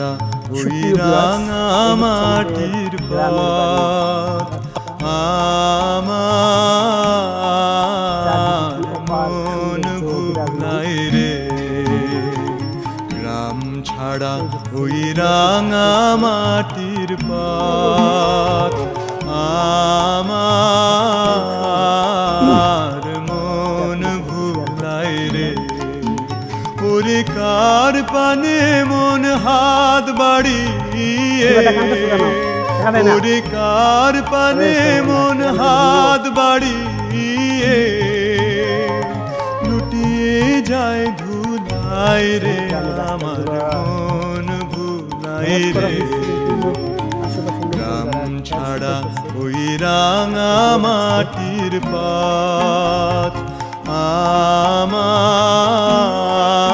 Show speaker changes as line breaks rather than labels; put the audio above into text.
ছাড়া ওই রাঙা মাটির পথ আমার মন ভুলাই রে গ্রাম ছাড়া ওই রাঙা মাটির পথ আমার মন ভুলাই রে ওরে কার পানে মন হাত বাড়িয়ে ওরে কার পানে মন হাত বাড়িয়ে লুটিয়ে যায় ধুলাই রে আমার মন ভুলাই রে গ্রাম ছাড়া ওই রাঙা মাটির পথ আমার